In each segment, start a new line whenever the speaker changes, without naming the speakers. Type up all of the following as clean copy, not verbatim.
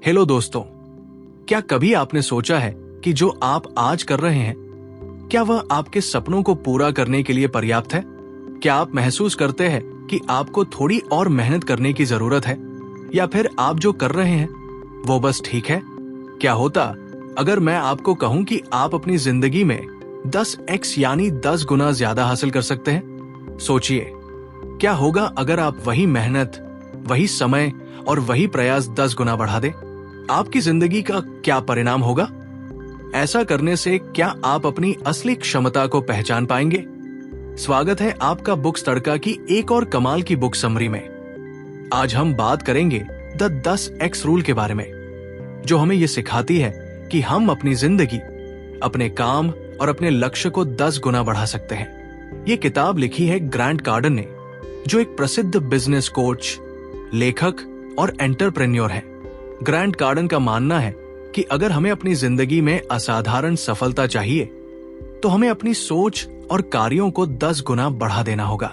Hello दोस्तों, क्या कभी आपने सोचा है कि जो आप आज कर रहे हैं, क्या वह आपके सपनों को पूरा करने के लिए पर्याप्त है? क्या आप महसूस करते हैं कि आपको थोड़ी और मेहनत करने की जरूरत है, या फिर आप जो कर रहे हैं वो बस ठीक है? क्या होता अगर मैं आपको कहूं कि आप अपनी जिंदगी में 10x यानी 10 गुना ज्यादा हासिल कर सकते हैं? सोचिए, क्या होगा अगर आप वही मेहनत, वही समय और वही प्रयास 10 गुना बढ़ा दें? आपकी जिंदगी का क्या परिणाम होगा? ऐसा करने से क्या आप अपनी असली क्षमता को पहचान पाएंगे? स्वागत है आपका बुक्स तड़का की एक और कमाल की बुक समरी में। आज हम बात करेंगे द 10x रूल के बारे में, जो हमें यह सिखाती है कि हम अपनी जिंदगी, अपने काम और अपने लक्ष्य को 10 गुना बढ़ा सकते हैं। ये किताब लिखी है ग्रांट कार्डन ने, जो एक प्रसिद्ध बिजनेस कोच, लेखक और एंटरप्रेन्योर है। ग्रांट कार्डन का मानना है कि अगर हमें अपनी जिंदगी में असाधारण सफलता चाहिए, तो हमें अपनी सोच और कार्यों को 10 गुना बढ़ा देना होगा।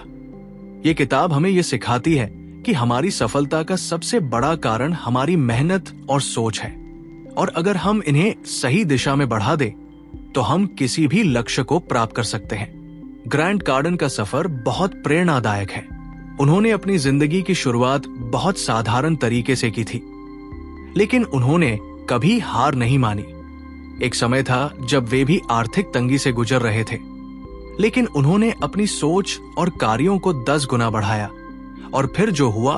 ये किताब हमें यह सिखाती है कि हमारी सफलता का सबसे बड़ा कारण हमारी मेहनत और सोच है, और अगर हम इन्हें सही दिशा में बढ़ा दें, तो हम किसी भी लक्ष्य को प्राप्त कर सकते हैं। ग्रांट कार्डन का सफर बहुत प्रेरणादायक है। उन्होंने अपनी जिंदगी की शुरुआत बहुत साधारण तरीके से की थी, लेकिन उन्होंने कभी हार नहीं मानी। एक समय था जब वे भी आर्थिक तंगी से गुजर रहे थे, लेकिन उन्होंने अपनी सोच और कार्यों को 10 गुना बढ़ाया, और फिर जो हुआ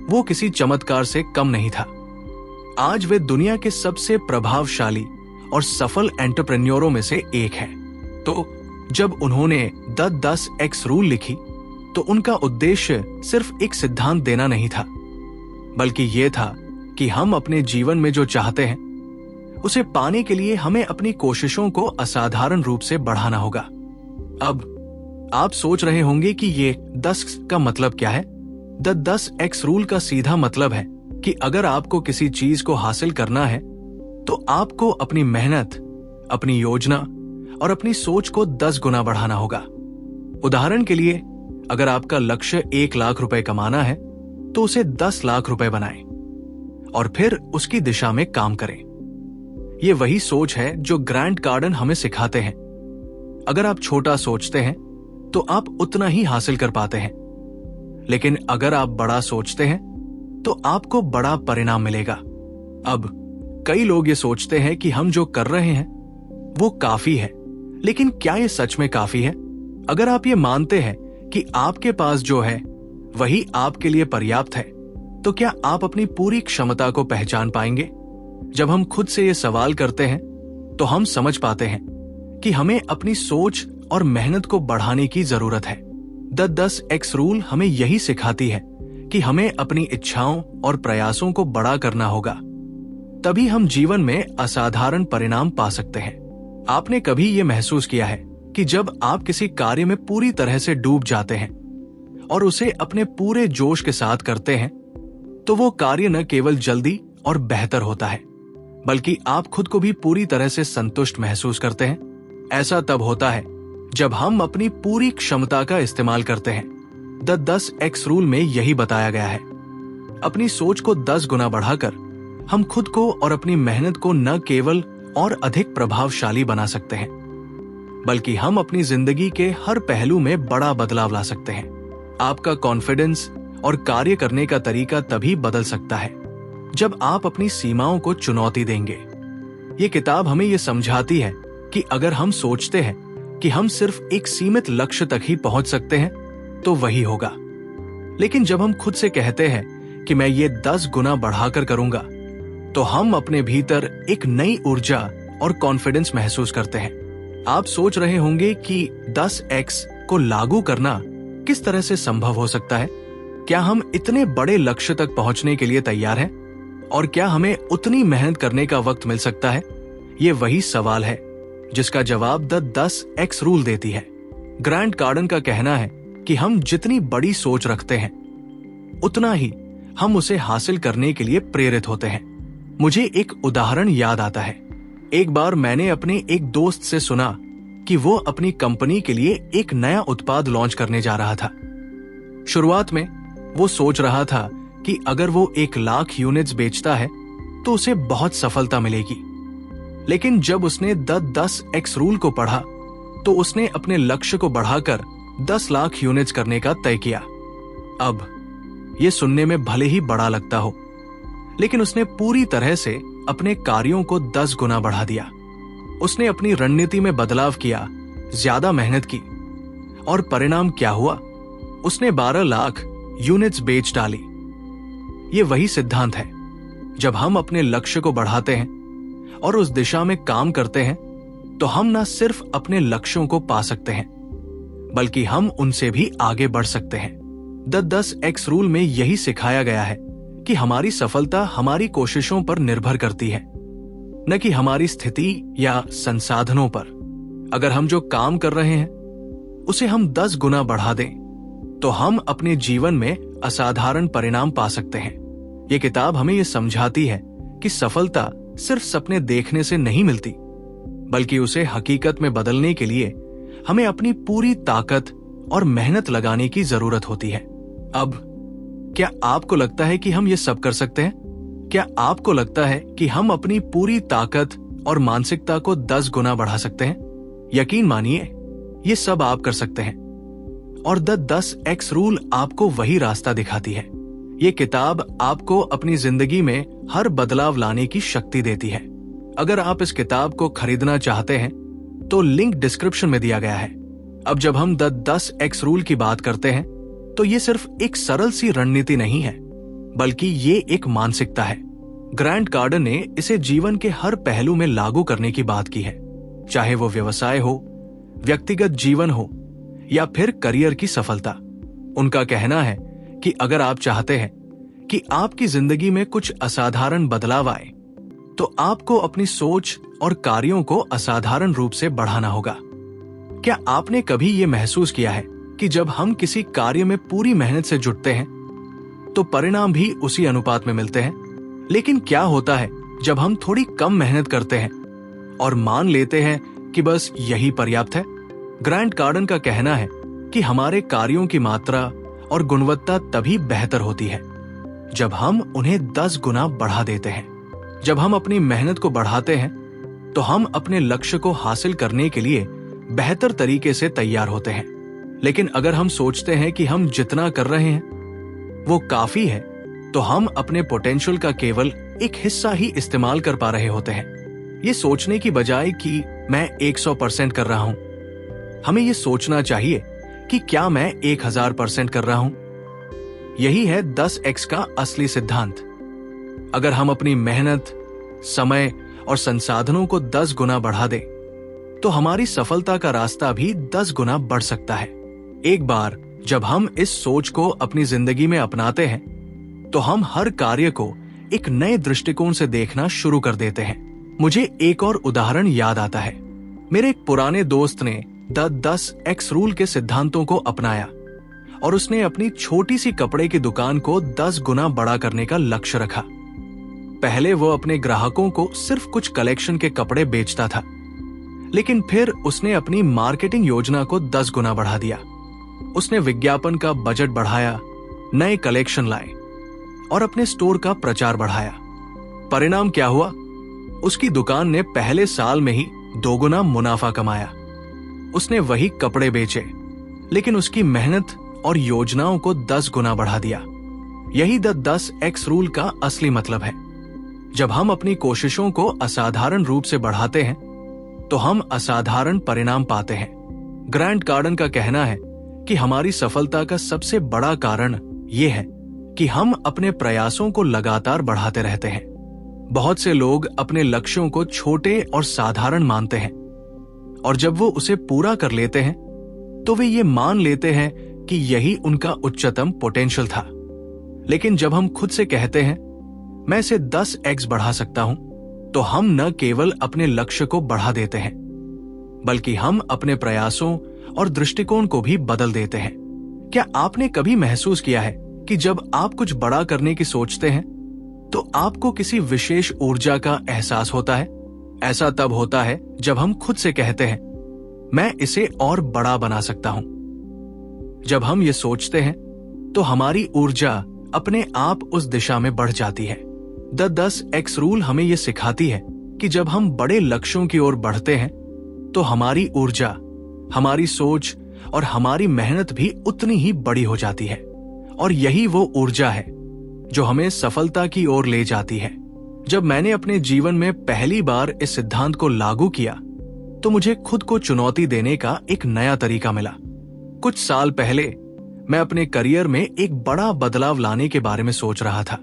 वो किसी चमत्कार से कम नहीं था। आज वे दुनिया के सबसे प्रभावशाली और सफल एंटरप्रेन्योरों में से एक हैं। तो जब उन्होंने द 10x रूल लिखी, तो उनका उद्देश्य सिर्फ एक सिद्धांत देना नहीं था, बल्कि यह था कि हम अपने जीवन में जो चाहते हैं, उसे पाने के लिए हमें अपनी कोशिशों को असाधारण रूप से बढ़ाना होगा। अब आप सोच रहे होंगे कि ये 10 का मतलब क्या है? द 10x रूल का सीधा मतलब है कि अगर आपको किसी चीज को हासिल करना है, तो आपको अपनी मेहनत, अपनी योजना और अपनी सोच को 10 गुना बढ़ाना होगा। उदाहरण के लिए, अगर आपका लक्ष्य 1 लाख रुपए कमाना है, तो उसे 10 लाख रुपए बनाएं और फिर उसकी दिशा में काम करें। ये वही सोच है जो ग्रांट कार्डन हमें सिखाते हैं। अगर आप छोटा सोचते हैं, तो आप उतना ही हासिल कर पाते हैं, लेकिन अगर आप बड़ा सोचते हैं, तो आपको बड़ा परिणाम मिलेगा। अब कई लोग ये सोचते हैं कि हम जो कर रहे हैं वो काफी है, लेकिन क्या ये सच में काफी है? अगर आप ये मानते हैं कि आपके पास जो है वही आपके लिए पर्याप्त है, तो क्या आप अपनी पूरी क्षमता को पहचान पाएंगे? जब हम खुद से ये सवाल करते हैं, तो हम समझ पाते हैं कि हमें अपनी सोच और मेहनत को बढ़ाने की जरूरत है। द 10x रूल हमें यही सिखाती है कि हमें अपनी इच्छाओं और प्रयासों को बड़ा करना होगा, तभी हम जीवन में असाधारण परिणाम पा सकते हैं। आपने कभी ये महसूस किया है कि जब आप किसी कार्य में पूरी तरह से डूब जाते हैं और उसे अपने पूरे जोश के साथ करते हैं, तो वो कार्य न केवल जल्दी और बेहतर होता है, बल्कि आप खुद को भी पूरी तरह से संतुष्ट महसूस करते हैं। ऐसा तब होता है जब हम अपनी पूरी क्षमता का इस्तेमाल करते हैं। द 10x रूल में यही बताया गया है। अपनी सोच को 10 गुना बढ़ाकर हम खुद को और अपनी मेहनत को न केवल और अधिक प्रभावशाली बना सकते हैं, बल्कि हम अपनी जिंदगी के हर पहलू में बड़ा बदलाव ला सकते हैं। आपका कॉन्फिडेंस और कार्य करने का तरीका तभी बदल सकता है जब आप अपनी सीमाओं को चुनौती देंगे। ये किताब हमें ये समझाती है कि अगर हम सोचते हैं कि हम सिर्फ एक सीमित लक्ष्य तक ही पहुंच सकते हैं, तो वही होगा। लेकिन जब हम खुद से कहते हैं कि मैं ये 10 गुना बढ़ाकर करूंगा, तो हम अपने भीतर एक नई ऊर्जा और कॉन्फिडेंस महसूस करते हैं। आप सोच रहे होंगे कि 10x को लागू करना किस तरह से संभव हो सकता है? क्या हम इतने बड़े लक्ष्य तक पहुंचने के लिए तैयार हैं? और क्या हमें उतनी मेहनत करने का वक्त मिल सकता है? ये वही सवाल है जिसका जवाब द 10x रूल देती है। ग्रांट कार्डन का कहना है कि हम जितनी बड़ी सोच रखते हैं, उतना ही हम उसे हासिल करने के लिए प्रेरित होते हैं। मुझे एक उदाहरण याद आता है। एक बार मैंने अपने एक दोस्त से सुना कि वो अपनी कंपनी के लिए एक नया उत्पाद लॉन्च करने जा रहा था। शुरुआत में वो सोच रहा था कि अगर वो 1 लाख यूनिट्स बेचता है, तो उसे बहुत सफलता मिलेगी। लेकिन जब उसने द 10x रूल को पढ़ा तो उसने अपने लक्ष्य को बढ़ाकर 10 लाख यूनिट्स करने का तय किया। अब यह सुनने में भले ही बड़ा लगता हो, लेकिन उसने पूरी तरह से अपने कार्यों को 10 गुना बढ़ा दिया। उसने अपनी रणनीति में बदलाव किया, ज्यादा मेहनत की, और परिणाम क्या हुआ? उसने 12 लाख यूनिट्स बेच डाली। ये वही सिद्धांत है। जब हम अपने लक्ष्य को बढ़ाते हैं और उस दिशा में काम करते हैं, तो हम न सिर्फ अपने लक्ष्यों को पा सकते हैं, बल्कि हम उनसे भी आगे बढ़ सकते हैं। द 10x रूल में यही सिखाया गया है कि हमारी सफलता हमारी कोशिशों पर निर्भर करती है, न कि हमारी स्थिति या संसाधनों पर। अगर हम जो काम कर रहे हैं उसे हम 10 गुना बढ़ा दें, तो हम अपने जीवन में असाधारण परिणाम पा सकते हैं। ये किताब हमें ये समझाती है कि सफलता सिर्फ सपने देखने से नहीं मिलती, बल्कि उसे हकीकत में बदलने के लिए हमें अपनी पूरी ताकत और मेहनत लगाने की जरूरत होती है। अब क्या आपको लगता है कि हम ये सब कर सकते हैं? क्या आपको लगता है कि हम अपनी पूरी ताकत और मानसिकता को 10 गुना बढ़ा सकते हैं? यकीन मानिए, ये सब आप कर सकते हैं। और द 10x रूल आपको वही रास्ता दिखाती है। ये किताब आपको अपनी जिंदगी में हर बदलाव लाने की शक्ति देती है। अगर आप इस किताब को खरीदना चाहते हैं तो लिंक डिस्क्रिप्शन में दिया गया है। अब जब हम द 10x रूल की बात करते हैं तो ये सिर्फ एक सरल सी रणनीति नहीं है, बल्कि ये एक मानसिकता है। ग्रांट कार्डन ने इसे जीवन के हर पहलू में लागू करने की बात की है, चाहे वो व्यवसाय हो, व्यक्तिगत जीवन हो या फिर करियर की सफलता। उनका कहना है कि अगर आप चाहते हैं कि आपकी जिंदगी में कुछ असाधारण बदलाव आए, तो आपको अपनी सोच और कार्यों को असाधारण रूप से बढ़ाना होगा। क्या आपने कभी ये महसूस किया है कि जब हम किसी कार्य में पूरी मेहनत से जुटते हैं तो परिणाम भी उसी अनुपात में मिलते हैं? लेकिन क्या होता है जब हम थोड़ी कम मेहनत करते हैं और मान लेते हैं कि बस यही पर्याप्त है? ग्रांट कार्डन का कहना है कि हमारे कार्यों की मात्रा और गुणवत्ता तभी बेहतर होती है जब हम उन्हें 10 गुना बढ़ा देते हैं। जब हम अपनी मेहनत को बढ़ाते हैं तो हम अपने लक्ष्य को हासिल करने के लिए बेहतर तरीके से तैयार होते हैं। लेकिन अगर हम सोचते हैं कि हम जितना कर रहे हैं वो काफी है, तो हम अपने पोटेंशियल का केवल एक हिस्सा ही इस्तेमाल कर पा रहे होते हैं। ये सोचने की बजाय कि मैं 100% कर रहा हूं, हमें ये सोचना चाहिए कि क्या मैं 1000% कर रहा हूं। यही है 10x का असली सिद्धांत। अगर हम अपनी मेहनत, समय और संसाधनों को 10 गुना बढ़ा दें, तो हमारी सफलता का रास्ता भी 10 गुना बढ़ सकता है। एक बार जब हम इस सोच को अपनी जिंदगी में अपनाते हैं, तो हम हर कार्य को एक नए दृष्टिकोण से देखना शुरू कर देते हैं। मुझे एक और उदाहरण याद आता है। मेरे एक पुराने दोस्त ने द 10x रूल के सिद्धांतों को अपनाया और उसने अपनी छोटी सी कपड़े की दुकान को 10 गुना बड़ा करने का लक्ष्य रखा। पहले वो अपने ग्राहकों को सिर्फ कुछ कलेक्शन के कपड़े बेचता था, लेकिन फिर उसने अपनी मार्केटिंग योजना को 10 गुना बढ़ा दिया। उसने विज्ञापन का बजट बढ़ाया, नए कलेक्शन लाए और अपने स्टोर का प्रचार बढ़ाया। परिणाम क्या हुआ? उसकी दुकान ने पहले साल में ही 2 गुना मुनाफा कमाया। उसने वही कपड़े बेचे, लेकिन उसकी मेहनत और योजनाओं को 10 गुना बढ़ा दिया। यही द 10x रूल का असली मतलब है। जब हम अपनी कोशिशों को असाधारण रूप से बढ़ाते हैं, तो हम असाधारण परिणाम पाते हैं। ग्रांट कार्डन का कहना है कि हमारी सफलता का सबसे बड़ा कारण यह है कि हम अपने प्रयासों को लगातार बढ़ाते रहते हैं। बहुत से लोग अपने लक्ष्यों को छोटे और साधारण मानते हैं, और जब वो उसे पूरा कर लेते हैं तो वे ये मान लेते हैं कि यही उनका उच्चतम पोटेंशियल था। लेकिन जब हम खुद से कहते हैं मैं इसे 10x बढ़ा सकता हूं, तो हम न केवल अपने लक्ष्य को बढ़ा देते हैं, बल्कि हम अपने प्रयासों और दृष्टिकोण को भी बदल देते हैं। क्या आपने कभी महसूस किया है कि जब आप कुछ बड़ा करने की सोचते हैं तो आपको किसी विशेष ऊर्जा का एहसास होता है? ऐसा तब होता है जब हम खुद से कहते हैं मैं इसे और बड़ा बना सकता हूं। जब हम ये सोचते हैं तो हमारी ऊर्जा अपने आप उस दिशा में बढ़ जाती है। द 10x रूल हमें यह सिखाती है कि जब हम बड़े लक्ष्यों की ओर बढ़ते हैं तो हमारी ऊर्जा, हमारी सोच और हमारी मेहनत भी उतनी ही बड़ी हो जाती है। और यही वो ऊर्जा है जो हमें सफलता की ओर ले जाती है। जब मैंने अपने जीवन में पहली बार इस सिद्धांत को लागू किया तो मुझे खुद को चुनौती देने का एक नया तरीका मिला। कुछ साल पहले मैं अपने करियर में एक बड़ा बदलाव लाने के बारे में सोच रहा था,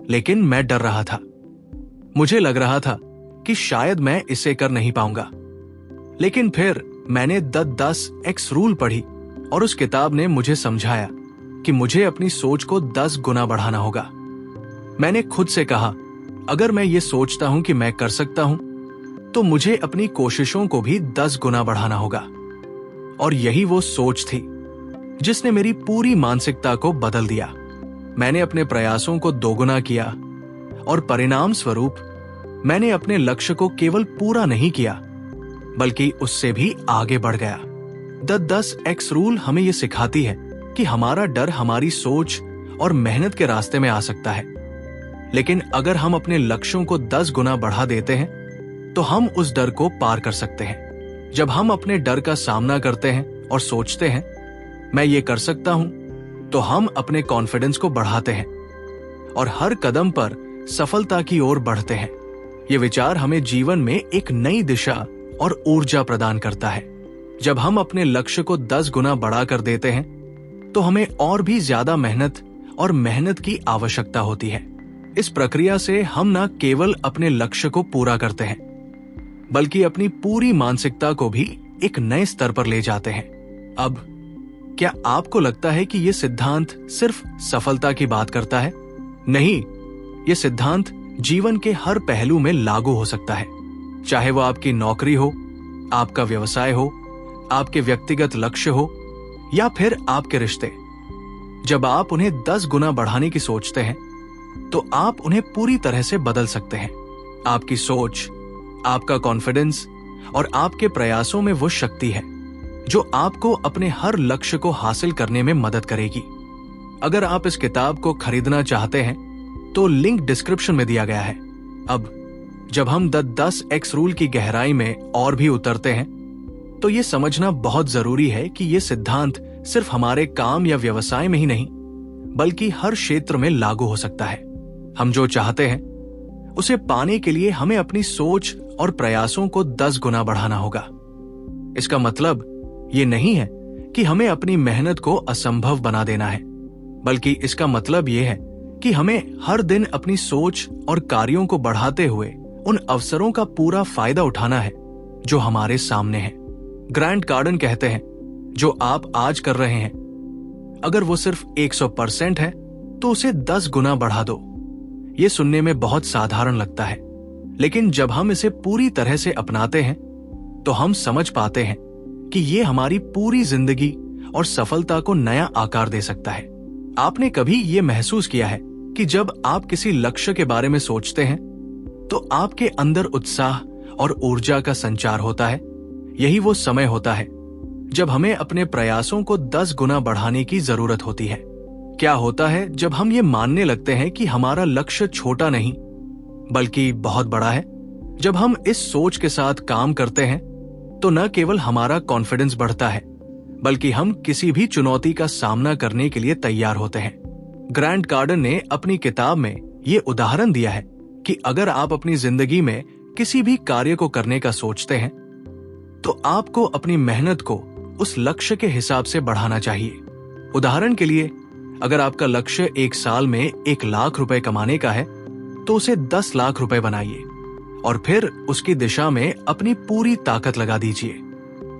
लेकिन मैं डर रहा था। मुझे लग रहा था कि शायद मैं इसे कर नहीं पाऊंगा। लेकिन फिर मैंने द 10x रूल पढ़ी और उस किताब ने मुझे समझाया कि मुझे अपनी सोच को 10 गुना बढ़ाना होगा। मैंने खुद से कहा, अगर मैं ये सोचता हूं कि मैं कर सकता हूं, तो मुझे अपनी कोशिशों को भी 10 गुना बढ़ाना होगा। और यही वो सोच थी जिसने मेरी पूरी मानसिकता को बदल दिया। मैंने अपने प्रयासों को दोगुना किया और परिणाम स्वरूप मैंने अपने लक्ष्य को केवल पूरा नहीं किया, बल्कि उससे भी आगे बढ़ गया। द 10x रूल हमें यह सिखाती है कि हमारा डर हमारी सोच और मेहनत के रास्ते में आ सकता है, लेकिन अगर हम अपने लक्ष्यों को 10 गुना बढ़ा देते हैं तो हम उस डर को पार कर सकते हैं। जब हम अपने डर का सामना करते हैं और सोचते हैं मैं ये कर सकता हूं, तो हम अपने कॉन्फिडेंस को बढ़ाते हैं और हर कदम पर सफलता की ओर बढ़ते हैं। ये विचार हमें जीवन में एक नई दिशा और ऊर्जा प्रदान करता है। जब हम अपने लक्ष्य को 10 गुना बढ़ा कर देते हैं तो हमें और भी ज्यादा मेहनत की आवश्यकता होती है। इस प्रक्रिया से हम न केवल अपने लक्ष्य को पूरा करते हैं, बल्कि अपनी पूरी मानसिकता को भी एक नए स्तर पर ले जाते हैं। अब क्या आपको लगता है कि यह सिद्धांत सिर्फ सफलता की बात करता है? नहीं, यह सिद्धांत जीवन के हर पहलू में लागू हो सकता है। चाहे वो आपकी नौकरी हो, आपका व्यवसाय हो, आपके व्यक्तिगत लक्ष्य हो या फिर आपके रिश्ते। जब आप उन्हें 10 गुना बढ़ाने की सोचते हैं तो आप उन्हें पूरी तरह से बदल सकते हैं। आपकी सोच, आपका कॉन्फिडेंस और आपके प्रयासों में वो शक्ति है जो आपको अपने हर लक्ष्य को हासिल करने में मदद करेगी। अगर आप इस किताब को खरीदना चाहते हैं तो लिंक डिस्क्रिप्शन में दिया गया है। अब जब हम द 10x रूल की गहराई में और भी उतरते हैं तो ये समझना बहुत जरूरी है कि ये सिद्धांत सिर्फ हमारे काम या व्यवसाय में ही नहीं, बल्कि हर क्षेत्र में लागू हो सकता है। हम जो चाहते हैं उसे पाने के लिए हमें अपनी सोच और प्रयासों को 10 गुना बढ़ाना होगा। इसका मतलब ये नहीं है कि हमें अपनी मेहनत को असंभव बना देना है, बल्कि इसका मतलब ये है कि हमें हर दिन अपनी सोच और कार्यों को बढ़ाते हुए उन अवसरों का पूरा फायदा उठाना है जो हमारे सामने हैं। ग्रांट कार्डन कहते हैं, जो आप आज कर रहे हैं, अगर वो सिर्फ 100% है तो उसे 10 गुना बढ़ा दो। ये सुनने में बहुत साधारण लगता है, लेकिन जब हम इसे पूरी तरह से अपनाते हैं तो हम समझ पाते हैं कि ये हमारी पूरी जिंदगी और सफलता को नया आकार दे सकता है। आपने कभी ये महसूस किया है कि जब आप किसी लक्ष्य के बारे में सोचते हैं तो आपके अंदर उत्साह और ऊर्जा का संचार होता है? यही वो समय होता है जब हमें अपने प्रयासों को 10 गुना बढ़ाने की जरूरत होती है। क्या होता है जब हम ये मानने लगते हैं कि हमारा लक्ष्य छोटा नहीं बल्कि बहुत बड़ा है? जब हम इस सोच के साथ काम करते हैं तो न केवल हमारा कॉन्फिडेंस बढ़ता है, बल्कि हम किसी भी चुनौती का सामना करने के लिए तैयार होते हैं। ग्रांट कार्डन ने अपनी किताब में ये उदाहरण दिया है कि अगर आप अपनी जिंदगी में किसी भी कार्य को करने का सोचते हैं तो आपको अपनी मेहनत को उस लक्ष्य के हिसाब से बढ़ाना चाहिए। उदाहरण के लिए, अगर आपका लक्ष्य 1 साल में 1 लाख रुपए कमाने का है तो उसे 10 लाख रुपए बनाइए और फिर उसकी दिशा में अपनी पूरी ताकत लगा दीजिए।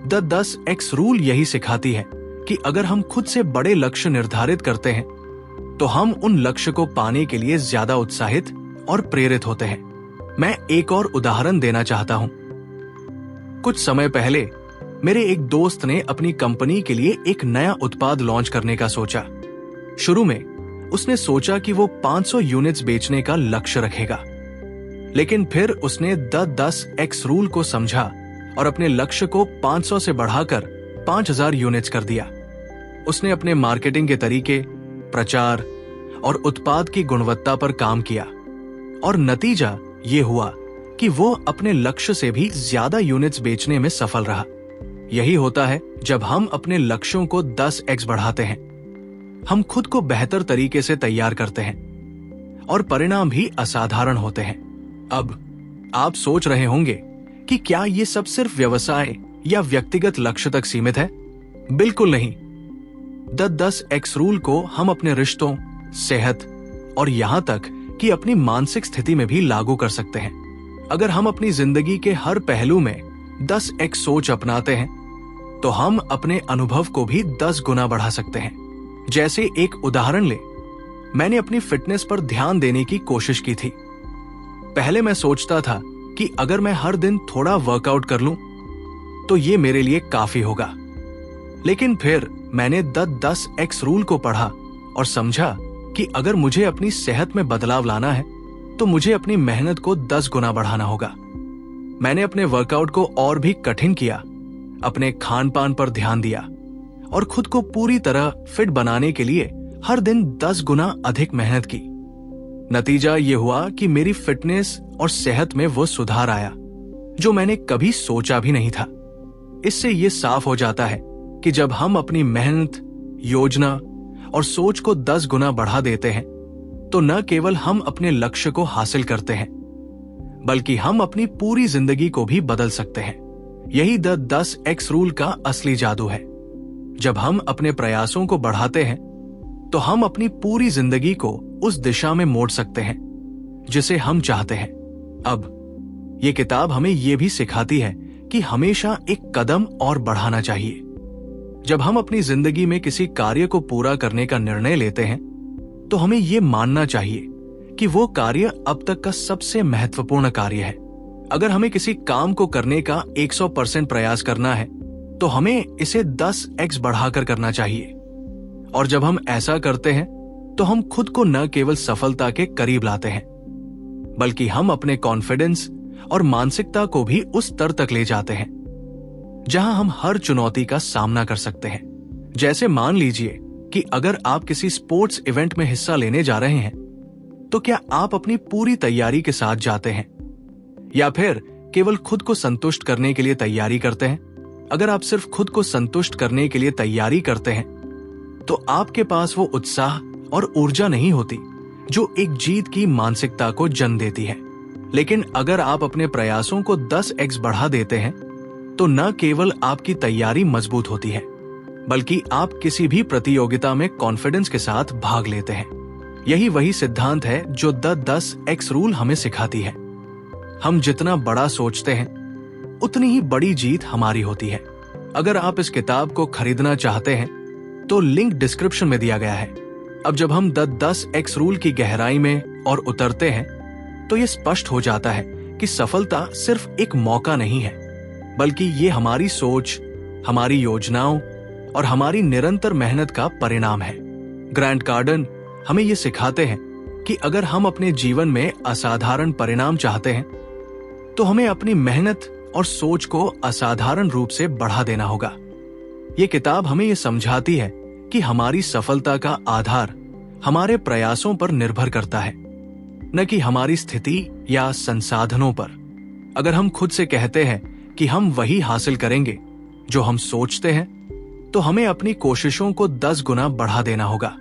द 10x रूल यही सिखाती है कि अगर हम खुद से बड़े लक्ष्य निर्धारित करते हैं तो हम उन लक्ष्य को पाने के लिए ज्यादा उत्साहित और प्रेरित होते हैं। मैं एक और उदाहरण देना चाहता हूं। कुछ समय पहले मेरे एक दोस्त ने अपनी कंपनी के लिए एक नया उत्पाद लॉन्च करने का सोचा। शुरू में उसने सोचा कि वो 500 यूनिट्स बेचने का लक्ष्य रखेगा, लेकिन फिर उसने द 10x रूल को समझा और अपने लक्ष्य को 500 से बढ़ाकर 5000 यूनिट्स कर दिया। उसने अपने मार्केटिंग के तरीके, प्रचार और उत्पाद की गुणवत्ता पर काम किया और नतीजा ये हुआ कि वो अपने लक्ष्य से भी ज्यादा यूनिट्स बेचने में सफल रहा। यही होता है जब हम अपने लक्ष्यों को 10x बढ़ाते हैं। हम खुद को बेहतर तरीके से तैयार करते हैं और परिणाम भी असाधारण होते हैं। अब आप सोच रहे होंगे कि क्या ये सब सिर्फ व्यवसाय या व्यक्तिगत लक्ष्य तक सीमित है? बिल्कुल नहीं। 10x रूल को हम अपने रिश्तों, सेहत और यहां तक कि अपनी मानसिक स्थिति में भी लागू कर सकते हैं। अगर हम अपनी जिंदगी के हर पहलू में 10x सोच अपनाते हैं तो हम अपने अनुभव को भी 10 गुना बढ़ा सकते हैं। जैसे एक उदाहरण ले, मैंने अपनी फिटनेस पर ध्यान देने की कोशिश की थी। पहले मैं सोचता था कि अगर मैं हर दिन थोड़ा वर्कआउट कर लूं तो ये मेरे लिए काफी होगा। लेकिन फिर मैंने 10x रूल को पढ़ा और समझा कि अगर मुझे अपनी सेहत में बदलाव लाना है तो मुझे अपनी मेहनत को 10 गुना बढ़ाना होगा। मैंने अपने वर्कआउट को और भी कठिन किया, अपने खान पान पर ध्यान दिया और खुद को पूरी तरह फिट बनाने के लिए हर दिन 10 गुना अधिक मेहनत की। नतीजा ये हुआ कि मेरी फिटनेस और सेहत में वो सुधार आया जो मैंने कभी सोचा भी नहीं था। इससे ये साफ हो जाता है कि जब हम अपनी मेहनत, योजना और सोच को 10 गुना बढ़ा देते हैं तो न केवल हम अपने लक्ष्य को हासिल करते हैं बल्कि हम अपनी पूरी जिंदगी को भी बदल सकते हैं। यही 10x रूल का असली जादू है। जब हम अपने प्रयासों को बढ़ाते हैं तो हम अपनी पूरी जिंदगी को उस दिशा में मोड़ सकते हैं जिसे हम चाहते हैं। अब ये किताब हमें यह भी सिखाती है कि हमेशा एक कदम और बढ़ाना चाहिए। जब हम अपनी जिंदगी में किसी कार्य को पूरा करने का निर्णय लेते हैं तो हमें यह मानना चाहिए कि वो कार्य अब तक का सबसे महत्वपूर्ण कार्य है। अगर हमें किसी काम को करने का 100% प्रयास करना है तो हमें इसे 10x बढ़ाकर करना चाहिए। और जब हम ऐसा करते हैं तो हम खुद को न केवल सफलता के करीब लाते हैं बल्कि हम अपने कॉन्फिडेंस और मानसिकता को भी उस स्तर तक ले जाते हैं जहां हम हर चुनौती का सामना कर सकते हैं। जैसे मान लीजिए कि अगर आप किसी स्पोर्ट्स इवेंट में हिस्सा लेने जा रहे हैं तो क्या आप अपनी पूरी तैयारी के साथ जाते हैं या फिर केवल खुद को संतुष्ट करने के लिए तैयारी करते हैं? अगर आप सिर्फ खुद को संतुष्ट करने के लिए तैयारी करते हैं तो आपके पास वो उत्साह और ऊर्जा नहीं होती जो एक जीत की मानसिकता को जन्म देती है। लेकिन अगर आप अपने प्रयासों को 10x बढ़ा देते हैं तो न केवल आपकी तैयारी मजबूत होती है बल्कि आप किसी भी प्रतियोगिता में कॉन्फिडेंस के साथ भाग लेते हैं। यही वही सिद्धांत है जो 10x रूल हमें सिखाती है। हम जितना बड़ा सोचते हैं उतनी ही बड़ी जीत हमारी होती है। अगर आप इस किताब को खरीदना चाहते हैं तो लिंक डिस्क्रिप्शन में दिया गया है। अब जब हम 10x रूल की गहराई में और उतरते हैं तो यह स्पष्ट हो जाता है कि सफलता सिर्फ एक मौका नहीं है बल्कि ये हमारी सोच, हमारी योजनाओं और हमारी निरंतर मेहनत का परिणाम है। ग्रांट कार्डन हमें ये सिखाते हैं कि अगर हम अपने जीवन में असाधारण परिणाम चाहते हैं तो हमें अपनी मेहनत और सोच को असाधारण रूप से बढ़ा देना होगा। ये किताब हमें ये समझाती है कि हमारी सफलता का आधार हमारे प्रयासों पर निर्भर करता है, न कि हमारी स्थिति या संसाधनों पर। अगर हम खुद से कहते हैं कि हम वही हासिल करेंगे जो हम सोचते हैं तो हमें अपनी कोशिशों को 10 गुना बढ़ा देना होगा।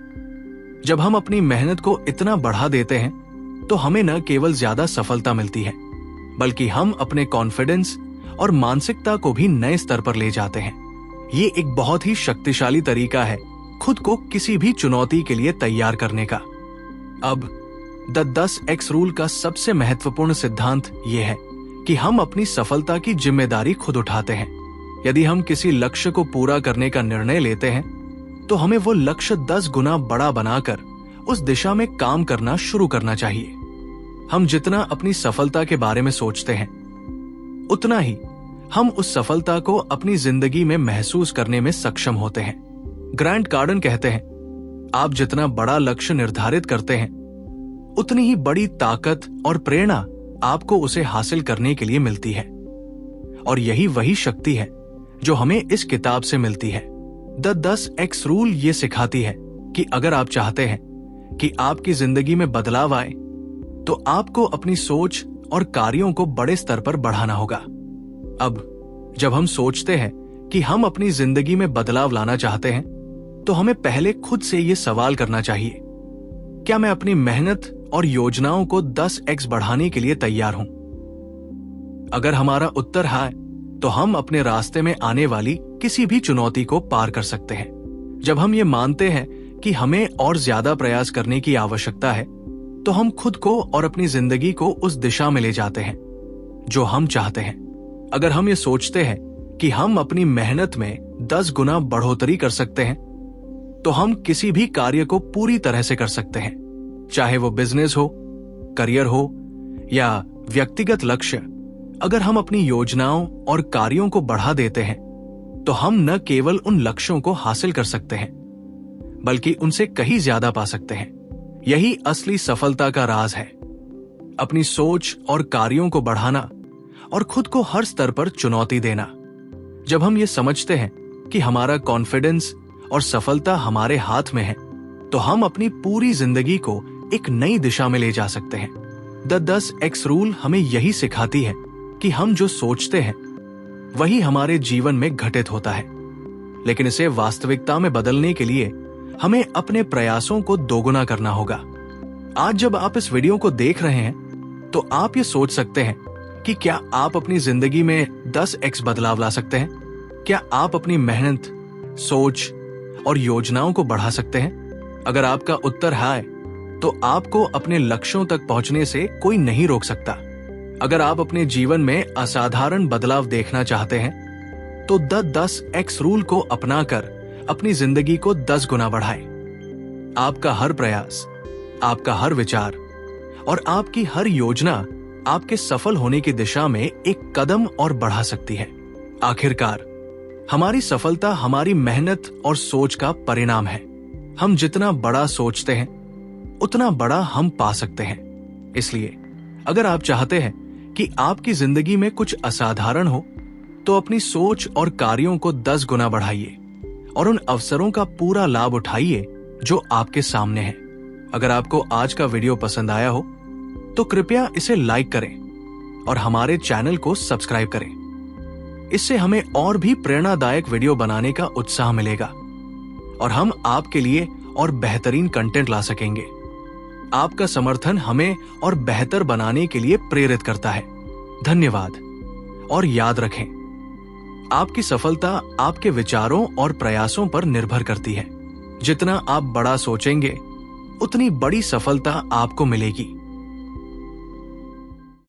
जब हम अपनी मेहनत को इतना बढ़ा देते हैं तो हमें न केवल ज्यादा सफलता मिलती है बल्कि हम अपने कॉन्फिडेंस और मानसिकता को भी नए स्तर पर ले जाते हैं। ये एक बहुत ही शक्तिशाली तरीका है खुद को किसी भी चुनौती के लिए तैयार करने का। अब 10x रूल का सबसे महत्वपूर्ण सिद्धांत यह है कि हम अपनी सफलता की जिम्मेदारी खुद उठाते हैं। यदि हम किसी लक्ष्य को पूरा करने का निर्णय लेते हैं तो हमें वो लक्ष्य 10 गुना बड़ा बनाकर उस दिशा में काम करना शुरू करना चाहिए। हम जितना अपनी सफलता के बारे में सोचते हैं उतना ही हम उस सफलता को अपनी जिंदगी में महसूस करने में सक्षम होते हैं। ग्रांट कार्डन कहते हैं, आप जितना बड़ा लक्ष्य निर्धारित करते हैं उतनी ही बड़ी ताकत और प्रेरणा आपको उसे हासिल करने के लिए मिलती है। और यही वही शक्ति है जो हमें इस किताब से मिलती है। 10x रूल ये सिखाती है कि अगर आप चाहते हैं कि आपकी जिंदगी में बदलाव आए तो आपको अपनी सोच और कार्यों को बड़े स्तर पर बढ़ाना होगा। अब जब हम सोचते हैं कि हम अपनी जिंदगी में बदलाव लाना चाहते हैं, तो हमें पहले खुद से ये सवाल करना चाहिए, क्या मैं अपनी मेहनत और योजनाओं को 10x बढ़ाने के लिए तैयार हूं? अगर हमारा उत्तर है, तो हम अपने रास्ते में आने वाली किसी भी चुनौती को पार कर सकते हैं। जब हम ये मानते हैं कि हमें और ज्यादा प्रयास करने की आवश्यकता है, तो हम खुद को और अपनी जिंदगी को उस दिशा में ले जाते हैं जो हम चाहते हैं। अगर हम ये सोचते हैं कि हम अपनी मेहनत में 10 गुना बढ़ोतरी कर सकते हैं, तो हम किसी भी कार्य को पूरी तरह से कर सकते हैं, चाहे वो बिजनेस हो, करियर हो या व्यक्तिगत लक्ष्य। अगर हम अपनी योजनाओं और कार्यों को बढ़ा देते हैं, तो हम न केवल उन लक्ष्यों को हासिल कर सकते हैं, बल्कि उनसे कहीं ज्यादा पा सकते हैं। यही असली सफलता का राज है, अपनी सोच और कार्यों को बढ़ाना और खुद को हर स्तर पर चुनौती देना। जब हम ये समझते हैं कि हमारा कॉन्फिडेंस और सफलता हमारे हाथ में है, तो हम अपनी पूरी जिंदगी को एक नई दिशा में ले जा सकते हैं। द 10x रूल हमें यही सिखाती है कि हम जो सोचते हैं वही हमारे जीवन में घटित होता है, लेकिन इसे वास्तविकता में बदलने के लिए हमें अपने प्रयासों को दोगुना करना होगा। आज जब आप इस वीडियो को देख रहे हैं, तो आप ये सोच सकते हैं कि क्या आप अपनी जिंदगी में 10x बदलाव ला सकते हैं? क्या आप अपनी मेहनत, सोच और योजनाओं को बढ़ा सकते हैं? अगर आपका उत्तर है, तो आपको अपने लक्ष्यों तक पहुंचने से कोई नहीं रोक सकता। अगर आप अपने जीवन में असाधारण बदलाव देखना चाहते हैं, तो द 10x रूल को अपनाकर अपनी जिंदगी को 10 गुना बढ़ाएं। आपका हर प्रयास, आपका हर विचार और आपकी हर योजना आपके सफल होने की दिशा में एक कदम और बढ़ा सकती है। आखिरकार हमारी सफलता हमारी मेहनत और सोच का परिणाम है। हम जितना बड़ा सोचते हैं, उतना बड़ा हम पा सकते हैं। इसलिए अगर आप चाहते हैं कि आपकी जिंदगी में कुछ असाधारण हो, तो अपनी सोच और कार्यों को 10 गुना बढ़ाइए और उन अवसरों का पूरा लाभ उठाइए जो आपके सामने है। अगर आपको आज का वीडियो पसंद आया हो, तो कृपया इसे लाइक करें और हमारे चैनल को सब्सक्राइब करें। इससे हमें और भी प्रेरणादायक वीडियो बनाने का उत्साह मिलेगा और हम आपके लिए और बेहतरीन कंटेंट ला सकेंगे। आपका समर्थन हमें और बेहतर बनाने के लिए प्रेरित करता है। धन्यवाद। और याद रखें, आपकी सफलता आपके विचारों और प्रयासों पर निर्भर करती है। जितना आप बड़ा सोचेंगे, उतनी बड़ी सफलता आपको मिलेगी।